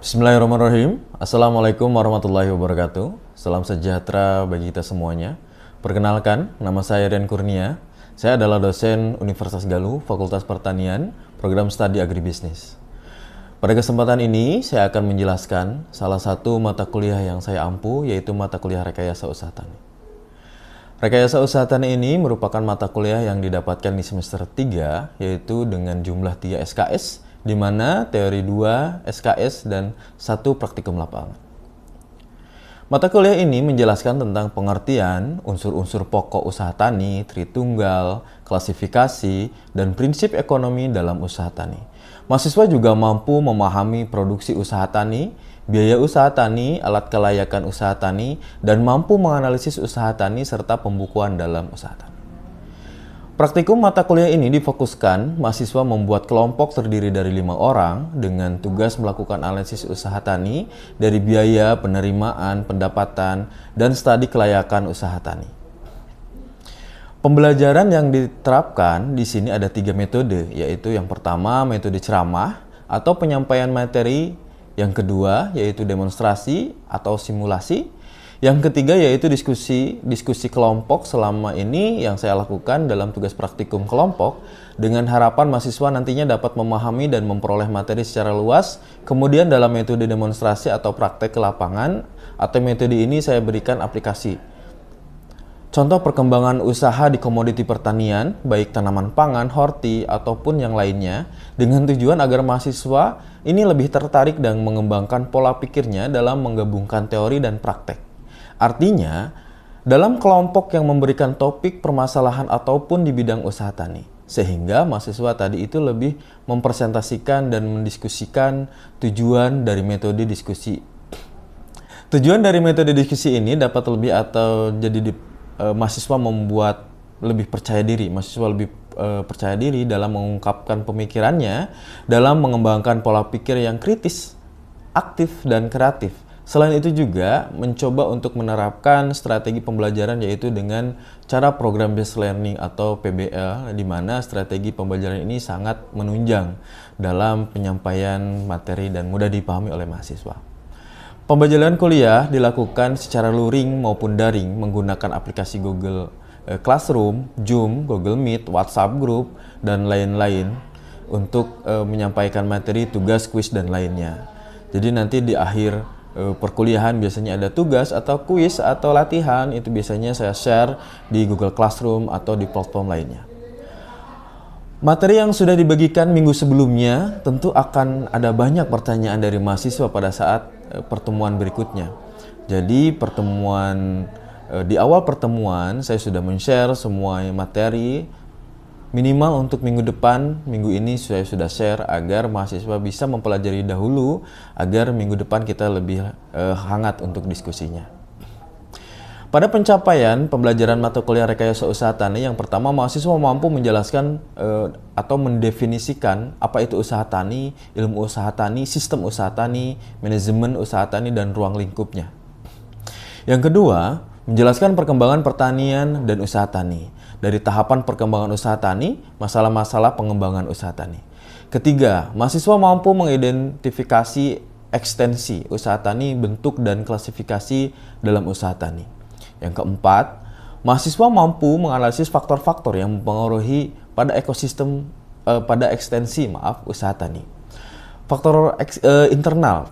Bismillahirrahmanirrahim. Assalamualaikum warahmatullahi wabarakatuh. Salam sejahtera bagi kita semuanya. Perkenalkan, nama saya Rian Kurnia. Saya adalah dosen Universitas Galuh, Fakultas Pertanian, Program Studi Agribisnis. Pada kesempatan ini, saya akan menjelaskan salah satu mata kuliah yang saya ampu, yaitu mata kuliah Rekayasa Usaha Tani. Rekayasa Usaha Tani ini merupakan mata kuliah yang didapatkan di semester 3, yaitu dengan jumlah 3 SKS, di mana teori 2 SKS dan 1 praktikum lapangan. Mata kuliah ini menjelaskan tentang pengertian unsur-unsur pokok usaha tani, tritunggal, klasifikasi, dan prinsip ekonomi dalam usaha tani. Mahasiswa juga mampu memahami produksi usaha tani, biaya usaha tani, alat kelayakan usaha tani, dan mampu menganalisis usaha tani serta pembukuan dalam usaha tani. Praktikum mata kuliah ini difokuskan mahasiswa membuat kelompok terdiri dari 5 orang dengan tugas melakukan analisis usaha tani dari biaya, penerimaan, pendapatan, dan studi kelayakan usaha tani. Pembelajaran yang diterapkan di sini ada 3 metode, yaitu yang pertama metode ceramah atau penyampaian materi, yang kedua yaitu demonstrasi atau simulasi, yang ketiga yaitu diskusi kelompok. Selama ini yang saya lakukan dalam tugas praktikum kelompok dengan harapan mahasiswa nantinya dapat memahami dan memperoleh materi secara luas. Kemudian dalam metode demonstrasi atau praktek ke lapangan atau metode ini saya berikan aplikasi. Contoh perkembangan usaha di komoditi pertanian, baik tanaman pangan, horti, ataupun yang lainnya, dengan tujuan agar mahasiswa ini lebih tertarik dan mengembangkan pola pikirnya dalam menggabungkan teori dan praktek. Artinya, dalam kelompok yang memberikan topik permasalahan ataupun di bidang usaha tani, sehingga mahasiswa tadi itu lebih mempresentasikan dan mendiskusikan tujuan dari metode diskusi. Tujuan dari metode diskusi ini dapat lebih atau jadi mahasiswa membuat lebih percaya diri, percaya diri dalam mengungkapkan pemikirannya, dalam mengembangkan pola pikir yang kritis, aktif, dan kreatif. Selain itu juga mencoba untuk menerapkan strategi pembelajaran, yaitu dengan cara program based learning atau PBL, di mana strategi pembelajaran ini sangat menunjang dalam penyampaian materi dan mudah dipahami oleh mahasiswa. Pembelajaran kuliah dilakukan secara luring maupun daring menggunakan aplikasi Google Classroom, Zoom, Google Meet, WhatsApp Group, dan lain-lain untuk menyampaikan materi, tugas, kuis, dan lainnya. Jadi nanti di akhir perkuliahan biasanya ada tugas atau kuis atau latihan, itu biasanya saya share di Google Classroom atau di platform lainnya. Materi yang sudah dibagikan minggu sebelumnya tentu akan ada banyak pertanyaan dari mahasiswa pada saat pertemuan berikutnya. Jadi di awal pertemuan saya sudah men-share semua materi. Minimal untuk minggu depan, minggu ini saya sudah share agar mahasiswa bisa mempelajari dahulu agar minggu depan kita lebih hangat untuk diskusinya. Pada pencapaian pembelajaran mata kuliah Rekayasa Usaha Tani, yang pertama mahasiswa mampu menjelaskan atau mendefinisikan apa itu usaha tani, ilmu usaha tani, sistem usaha tani, manajemen usaha tani, dan ruang lingkupnya. Yang kedua, menjelaskan perkembangan pertanian dan usaha tani. Dari tahapan perkembangan usaha tani, masalah-masalah pengembangan usaha tani. Ketiga, mahasiswa mampu mengidentifikasi ekstensi usaha tani, bentuk dan klasifikasi dalam usaha tani. Yang keempat, mahasiswa mampu menganalisis faktor-faktor yang mempengaruhi pada ekosistem, pada ekstensi usaha tani. Faktor internal,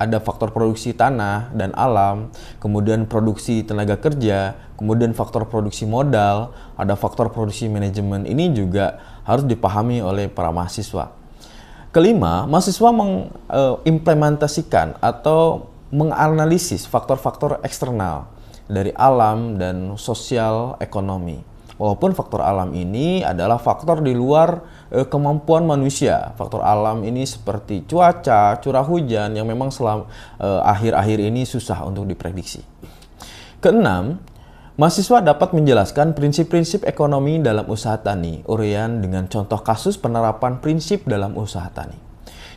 ada faktor produksi tanah dan alam, kemudian produksi tenaga kerja, kemudian faktor produksi modal, ada faktor produksi manajemen. Ini juga harus dipahami oleh para mahasiswa. Kelima, mahasiswa mengimplementasikan atau menganalisis faktor-faktor eksternal dari alam dan sosial ekonomi. Walaupun faktor alam ini adalah faktor di luar kemampuan manusia. Faktor alam ini seperti cuaca, curah hujan yang memang akhir-akhir ini susah untuk diprediksi. Keenam, mahasiswa dapat menjelaskan prinsip-prinsip ekonomi dalam usaha tani, uraian dengan contoh kasus penerapan prinsip dalam usaha tani.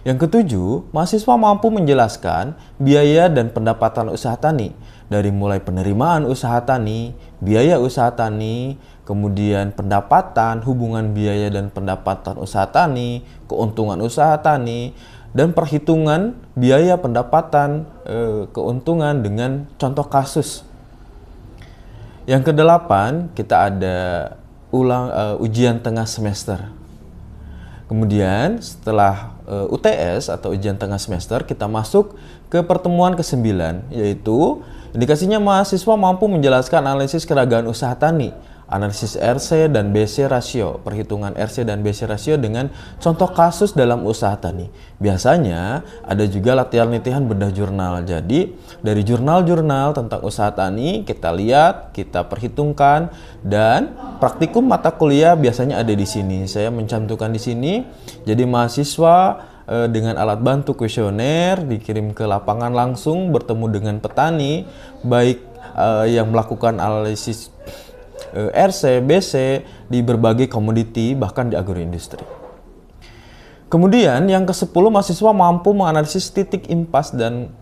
Yang ketujuh, mahasiswa mampu menjelaskan biaya dan pendapatan usaha tani, dari mulai penerimaan usaha tani, biaya usaha tani, kemudian pendapatan, hubungan biaya dan pendapatan usaha tani, keuntungan usaha tani, dan perhitungan biaya pendapatan, keuntungan dengan contoh kasus. Yang kedelapan, kita ada ujian tengah semester. Kemudian setelah UTS atau ujian tengah semester, kita masuk ke pertemuan ke-9, yaitu indikasinya mahasiswa mampu menjelaskan analisis keragaman usaha tani, analisis RC dan BC rasio, perhitungan RC dan BC rasio dengan contoh kasus dalam usaha tani. Biasanya ada juga latihan-latihan bedah jurnal. Jadi dari jurnal-jurnal tentang usaha tani kita lihat, kita perhitungkan, dan praktikum mata kuliah biasanya ada di sini. Saya mencantumkan di sini. Jadi mahasiswa dengan alat bantu kuesioner dikirim ke lapangan langsung bertemu dengan petani, baik yang melakukan analisis RC, BC di berbagai komoditi, bahkan di agroindustri. Kemudian yang ke-10, mahasiswa mampu menganalisis titik impas dan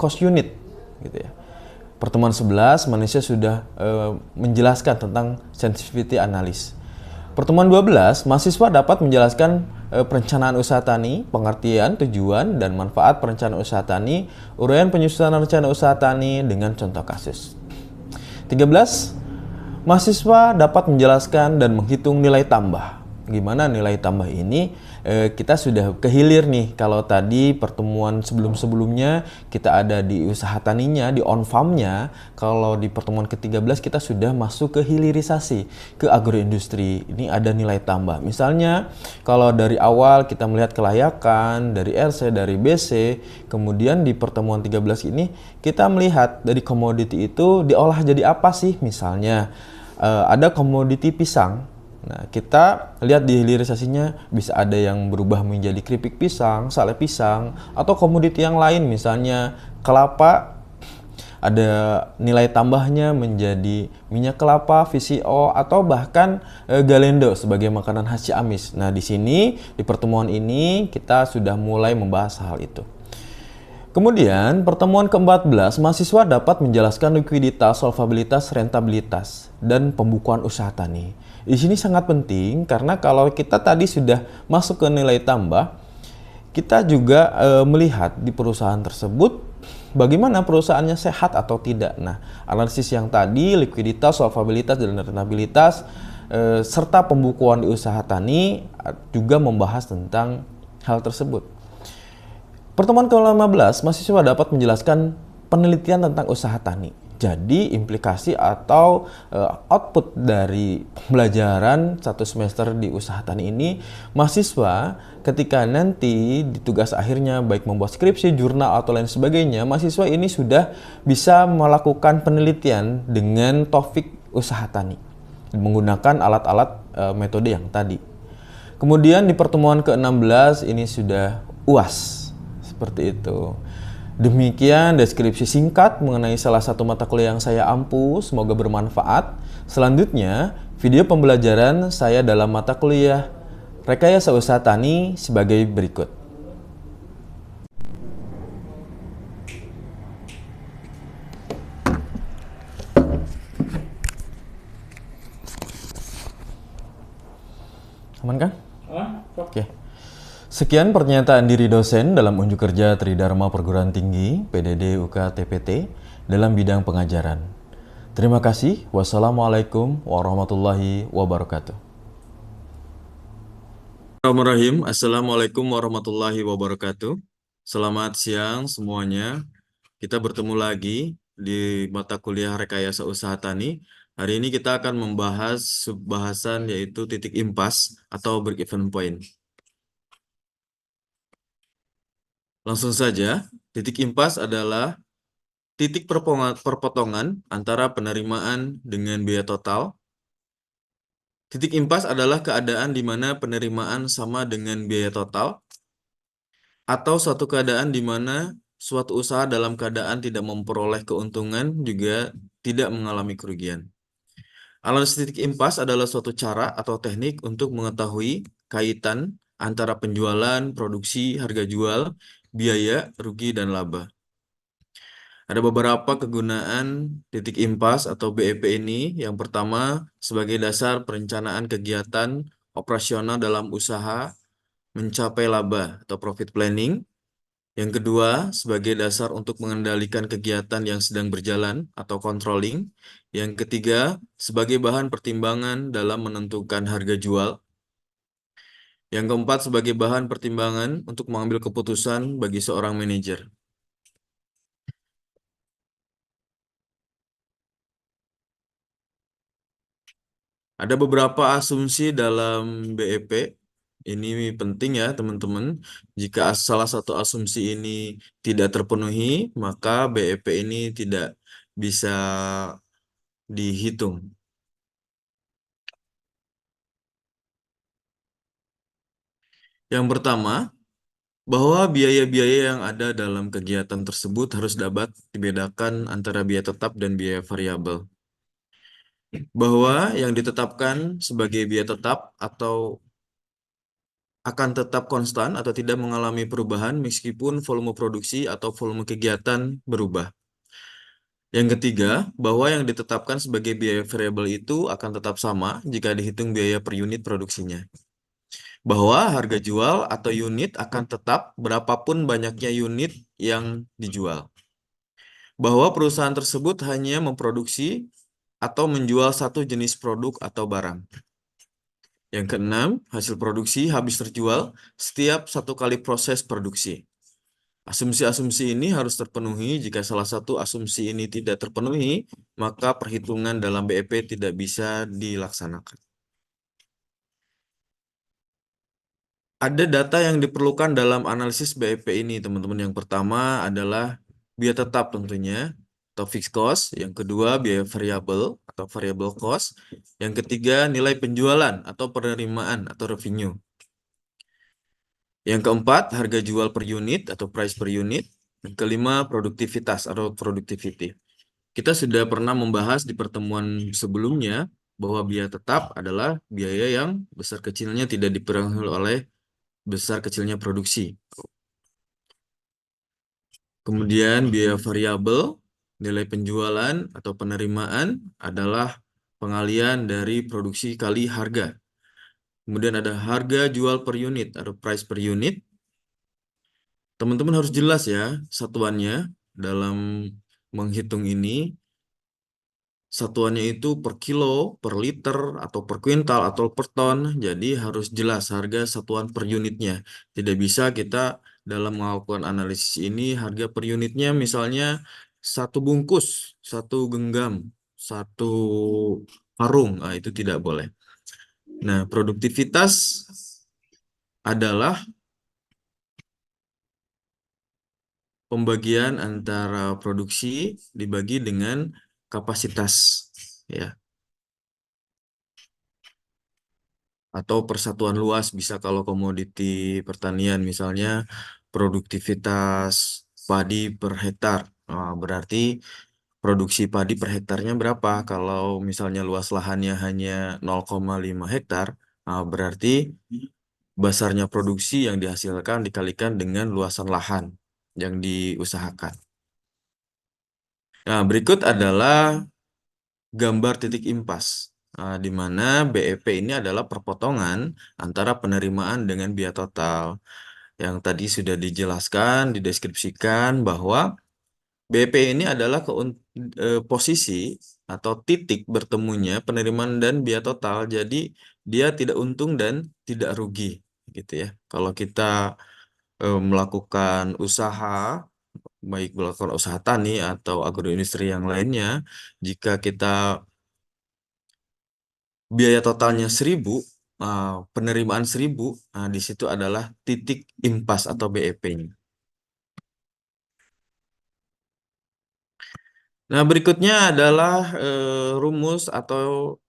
cost unit, gitu ya. Pertemuan 11, mahasiswa sudah menjelaskan tentang sensitivity analysis. Pertemuan 12, mahasiswa dapat menjelaskan perencanaan usaha tani, pengertian, tujuan, dan manfaat perencanaan usaha tani, uraian penyusunan rencana usaha tani dengan contoh kasus. 13, mahasiswa dapat menjelaskan dan menghitung nilai tambah. Gimana nilai tambah ini? Kita sudah kehilir nih. Kalau tadi pertemuan sebelum-sebelumnya kita ada di usaha taninya, di on farm-nya. Kalau di pertemuan ke-13 kita sudah masuk ke hilirisasi, ke agroindustri. Ini ada nilai tambah. Misalnya kalau dari awal kita melihat kelayakan dari RC, dari BC, kemudian di pertemuan 13 ini kita melihat dari komoditi itu diolah jadi apa sih? Misalnya ada komoditi pisang. Nah, kita lihat di hilirisasinya bisa ada yang berubah menjadi keripik pisang, sale pisang, atau komoditi yang lain, misalnya kelapa, ada nilai tambahnya menjadi minyak kelapa, VCO, atau bahkan galendo sebagai makanan khas Ciamis. Nah, di sini di pertemuan ini kita sudah mulai membahas hal itu. Kemudian, pertemuan ke-14, mahasiswa dapat menjelaskan likuiditas, solvabilitas, rentabilitas, dan pembukuan usaha tani. Di sini sangat penting karena kalau kita tadi sudah masuk ke nilai tambah, kita juga melihat di perusahaan tersebut bagaimana perusahaannya sehat atau tidak. Nah, analisis yang tadi, likuiditas, solvabilitas, dan rentabilitas, serta pembukuan di usaha tani juga membahas tentang hal tersebut. Pertemuan ke-15, mahasiswa dapat menjelaskan penelitian tentang usaha tani. Jadi implikasi atau output dari pembelajaran satu semester di usaha tani ini, mahasiswa ketika nanti di tugas akhirnya baik membuat skripsi, jurnal, atau lain sebagainya, mahasiswa ini sudah bisa melakukan penelitian dengan topik usaha tani menggunakan alat-alat metode yang tadi. Kemudian di pertemuan ke-16 ini sudah UAS. Seperti itu. Demikian deskripsi singkat mengenai salah satu mata kuliah yang saya ampu, semoga bermanfaat. Selanjutnya, video pembelajaran saya dalam mata kuliah Rekayasa Usaha Tani sebagai berikut. Aman kan? Oke. Sekian pernyataan diri dosen dalam unjuk kerja Tridharma Perguruan Tinggi PDD UK TPT dalam bidang pengajaran. Terima kasih. Wassalamualaikum warahmatullahi wabarakatuh. Bismillahirrahmanirrahim. Assalamualaikum warahmatullahi wabarakatuh. Selamat siang semuanya. Kita bertemu lagi di mata kuliah Rekayasa Usaha Tani. Hari ini kita akan membahas subbahasan yaitu titik impas atau break even point. Langsung saja, titik impas adalah titik perpotongan antara penerimaan dengan biaya total. Titik impas adalah keadaan di mana penerimaan sama dengan biaya total, atau suatu keadaan di mana suatu usaha dalam keadaan tidak memperoleh keuntungan juga tidak mengalami kerugian. Analisis titik impas adalah suatu cara atau teknik untuk mengetahui kaitan antara penjualan, produksi, harga jual, biaya, rugi, dan laba. Ada beberapa kegunaan titik impas atau BEP ini. Yang pertama, sebagai dasar perencanaan kegiatan operasional dalam usaha mencapai laba atau profit planning. Yang kedua, sebagai dasar untuk mengendalikan kegiatan yang sedang berjalan atau controlling. Yang ketiga, sebagai bahan pertimbangan dalam menentukan harga jual. Yang keempat, sebagai bahan pertimbangan untuk mengambil keputusan bagi seorang manajer. Ada beberapa asumsi dalam BEP. Ini penting ya, teman-teman. Jika salah satu asumsi ini tidak terpenuhi, maka BEP ini tidak bisa dihitung. Yang pertama, bahwa biaya-biaya yang ada dalam kegiatan tersebut harus dapat dibedakan antara biaya tetap dan biaya variabel. Bahwa yang ditetapkan sebagai biaya tetap atau akan tetap konstan atau tidak mengalami perubahan meskipun volume produksi atau volume kegiatan berubah. Yang ketiga, bahwa yang ditetapkan sebagai biaya variabel itu akan tetap sama jika dihitung biaya per unit produksinya. Bahwa harga jual atau unit akan tetap berapapun banyaknya unit yang dijual. Bahwa perusahaan tersebut hanya memproduksi atau menjual satu jenis produk atau barang. Yang keenam, hasil produksi habis terjual setiap satu kali proses produksi. Asumsi-asumsi ini harus terpenuhi. Jika salah satu asumsi ini tidak terpenuhi, maka perhitungan dalam BEP tidak bisa dilaksanakan. Ada data yang diperlukan dalam analisis BEP ini, teman-teman. Yang pertama adalah biaya tetap tentunya, atau fixed cost. Yang kedua, biaya variabel atau variable cost. Yang ketiga, nilai penjualan atau penerimaan atau revenue. Yang keempat, harga jual per unit atau price per unit. Yang kelima, produktivitas atau productivity. Kita sudah pernah membahas di pertemuan sebelumnya bahwa biaya tetap adalah biaya yang besar kecilnya tidak dipengaruhi oleh besar kecilnya produksi. Kemudian biaya variabel, nilai penjualan atau penerimaan adalah pengalian dari produksi kali harga. Kemudian ada harga jual per unit atau price per unit. Teman-teman harus jelas ya satuannya dalam menghitung ini. Satuannya itu per kilo, per liter, atau per kuintal, atau per ton. Jadi harus jelas harga satuan per unitnya. Tidak bisa kita dalam melakukan analisis ini harga per unitnya misalnya satu bungkus, satu genggam, satu karung. Nah, itu tidak boleh. Nah, produktivitas adalah pembagian antara produksi dibagi dengan kapasitas, ya. Atau persatuan luas bisa kalau komoditi pertanian misalnya produktivitas padi per hektar. Berarti produksi padi per hektarnya berapa? Kalau misalnya luas lahannya hanya 0,5 hektar, berarti besarnya produksi yang dihasilkan dikalikan dengan luasan lahan yang diusahakan. Nah, berikut adalah gambar titik impas, di mana BEP ini adalah perpotongan antara penerimaan dengan biaya total. Yang tadi sudah dijelaskan, dideskripsikan bahwa BEP ini adalah posisi atau titik bertemunya penerimaan dan biaya total. Jadi dia tidak untung dan tidak rugi, gitu ya. Kalau kita melakukan usaha, baik melakukan usaha tani atau agroindustri yang lainnya, jika kita biaya totalnya 1.000, penerimaan 1.000, di situ adalah titik impas atau BEP-nya. Nah, berikutnya adalah rumus atau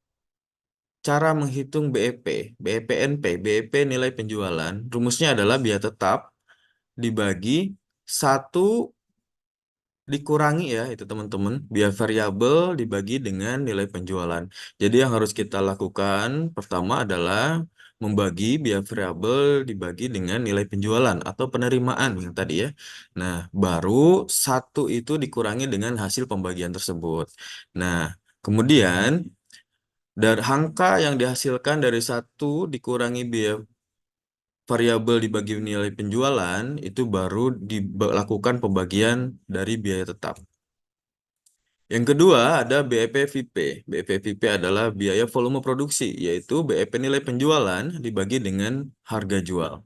cara menghitung BEP, BEPNP, BEP nilai penjualan. Rumusnya adalah biaya tetap dibagi 1 dikurangi ya itu teman-teman, biaya variabel dibagi dengan nilai penjualan. Jadi yang harus kita lakukan pertama adalah membagi biaya variabel dibagi dengan nilai penjualan atau penerimaan yang tadi ya. Nah, baru 1 itu dikurangi dengan hasil pembagian tersebut. Nah, kemudian dari angka yang dihasilkan dari 1 dikurangi biaya variabel dibagi nilai penjualan, itu baru dilakukan pembagian dari biaya tetap. Yang kedua ada BEP VIP. BEP VIP adalah biaya volume produksi, yaitu BEP nilai penjualan dibagi dengan harga jual.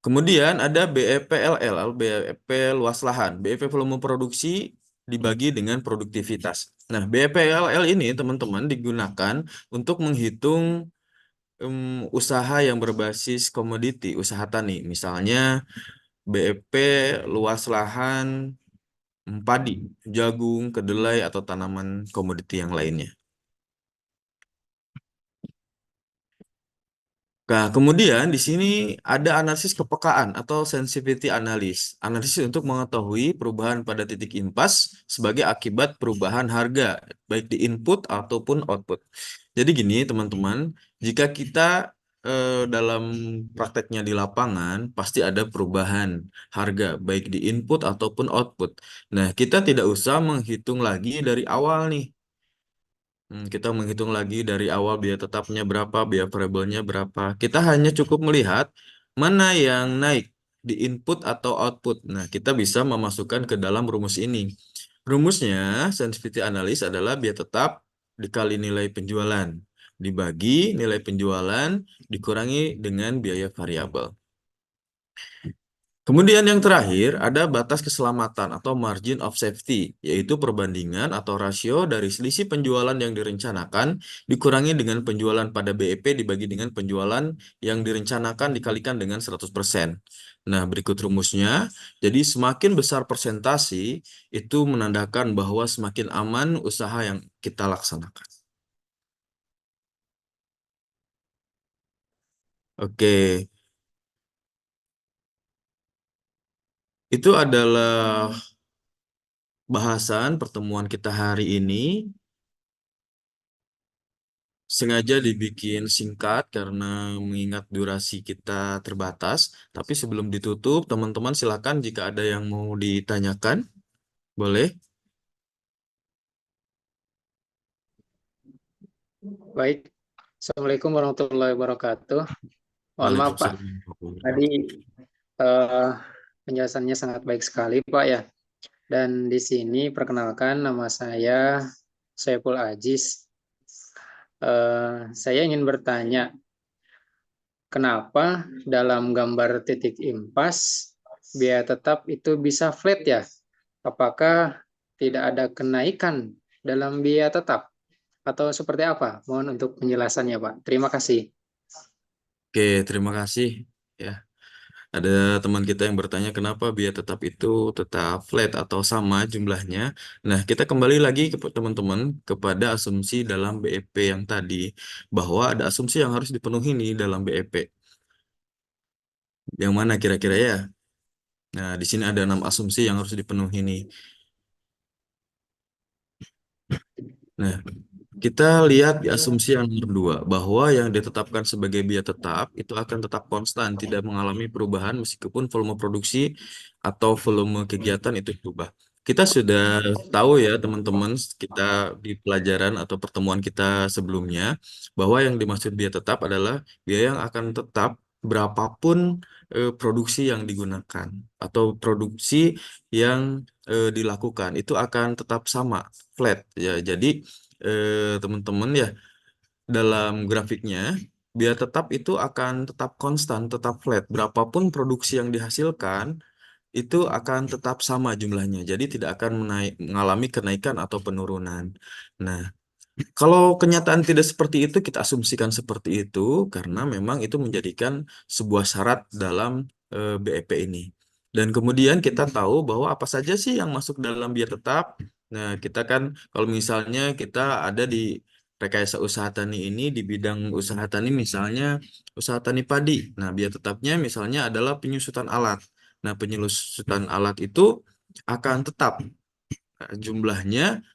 Kemudian ada BEP LL, BEP luas lahan. BEP volume produksi dibagi dengan produktivitas. Nah, BEP LL ini teman-teman digunakan untuk menghitung usaha yang berbasis komoditi, usaha tani. Misalnya BEP luas lahan padi, jagung, kedelai, atau tanaman komoditi yang lainnya. Nah, kemudian di sini ada analisis kepekaan atau sensitivity analysis. Analisis untuk mengetahui perubahan pada titik impas sebagai akibat perubahan harga, baik di input ataupun output. Jadi gini, teman-teman, jika kita dalam prakteknya di lapangan, pasti ada perubahan harga, baik di input ataupun output. Nah, kita tidak usah menghitung lagi dari awal nih. Kita menghitung lagi dari awal biaya tetapnya berapa, biaya variabelnya berapa. Kita hanya cukup melihat mana yang naik di input atau output. Nah, kita bisa memasukkan ke dalam rumus ini. Rumusnya, sensitivity analysis adalah biaya tetap dikali nilai penjualan. Dibagi nilai penjualan dikurangi dengan biaya variabel. Kemudian yang terakhir ada batas keselamatan atau margin of safety, yaitu perbandingan atau rasio dari selisih penjualan yang direncanakan dikurangi dengan penjualan pada BEP dibagi dengan penjualan yang direncanakan dikalikan dengan 100%. Nah, berikut rumusnya. Jadi semakin besar persentasi itu menandakan bahwa semakin aman usaha yang kita laksanakan. Oke, itu adalah bahasan pertemuan kita hari ini. Sengaja dibikin singkat karena mengingat durasi kita terbatas. Tapi sebelum ditutup, teman-teman silakan jika ada yang mau ditanyakan, boleh. Baik, Assalamualaikum warahmatullahi wabarakatuh. Mohon maaf Pak, Waalaikumsalam warahmatullahi tadi wabarakatuh. eh, penjelasannya sangat baik sekali Pak ya. Dan di sini perkenalkan nama saya Saiful Aziz. Saya ingin bertanya, kenapa dalam gambar titik impas biaya tetap itu bisa flat ya? Apakah tidak ada kenaikan dalam biaya tetap? Atau seperti apa? Mohon untuk penjelasannya Pak. Terima kasih. Oke, terima kasih. Ya, ada teman kita yang bertanya kenapa biaya tetap itu tetap flat atau sama jumlahnya. Nah, kita kembali lagi ke teman-teman kepada asumsi dalam BEP yang tadi bahwa ada asumsi yang harus dipenuhi nih dalam BEP. Yang mana kira-kira ya? Nah, di sini ada 6 asumsi yang harus dipenuhi nih. Nah, kita lihat di asumsi yang nomor 2, bahwa yang ditetapkan sebagai biaya tetap itu akan tetap konstan, tidak mengalami perubahan meskipun volume produksi atau volume kegiatan itu berubah. Kita sudah tahu ya teman-teman, kita di pelajaran atau pertemuan kita sebelumnya, bahwa yang dimaksud biaya tetap adalah biaya yang akan tetap berapapun produksi yang digunakan atau produksi yang dilakukan, itu akan tetap sama, flat ya. Jadi teman-teman ya, dalam grafiknya biaya tetap itu akan tetap konstan, tetap flat. Berapapun produksi yang dihasilkan itu akan tetap sama jumlahnya. Jadi tidak akan mengalami kenaikan atau penurunan. Nah, kalau kenyataan tidak seperti itu, kita asumsikan seperti itu karena memang itu menjadikan sebuah syarat dalam BEP ini. Dan kemudian kita tahu bahwa apa saja sih yang masuk dalam biaya tetap. Nah, kita kan kalau misalnya kita ada di rekayasa usaha tani ini di bidang usaha tani misalnya usaha tani padi. Nah, biaya tetapnya misalnya adalah penyusutan alat. Nah, penyusutan alat itu akan tetap. Nah, jumlahnya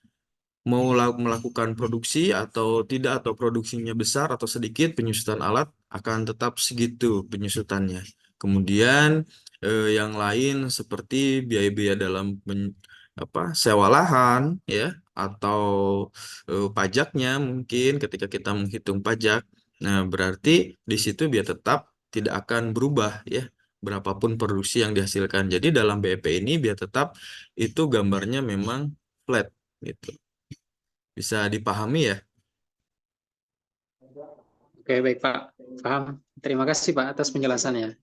mau melakukan produksi atau tidak atau produksinya besar atau sedikit penyusutan alat akan tetap segitu penyusutannya. Kemudian yang lain seperti biaya-biaya dalam sewa lahan ya atau pajaknya mungkin ketika kita menghitung pajak. Nah, berarti di situ biaya tetap tidak akan berubah ya, berapapun produksi yang dihasilkan. Jadi dalam BEP ini biar tetap itu gambarnya memang flat gitu. Bisa dipahami ya? Oke, baik Pak. Paham. Terima kasih Pak atas penjelasannya.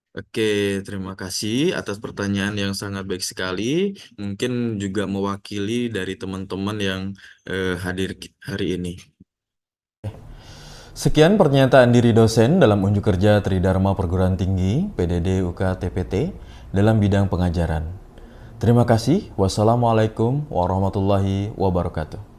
Oke, terima kasih atas pertanyaan yang sangat baik sekali. Mungkin juga mewakili dari teman-teman yang hadir hari ini. Sekian pernyataan diri dosen dalam unjuk kerja Tridharma Perguruan Tinggi PDD UK TPT dalam bidang pengajaran. Terima kasih. Wassalamualaikum warahmatullahi wabarakatuh.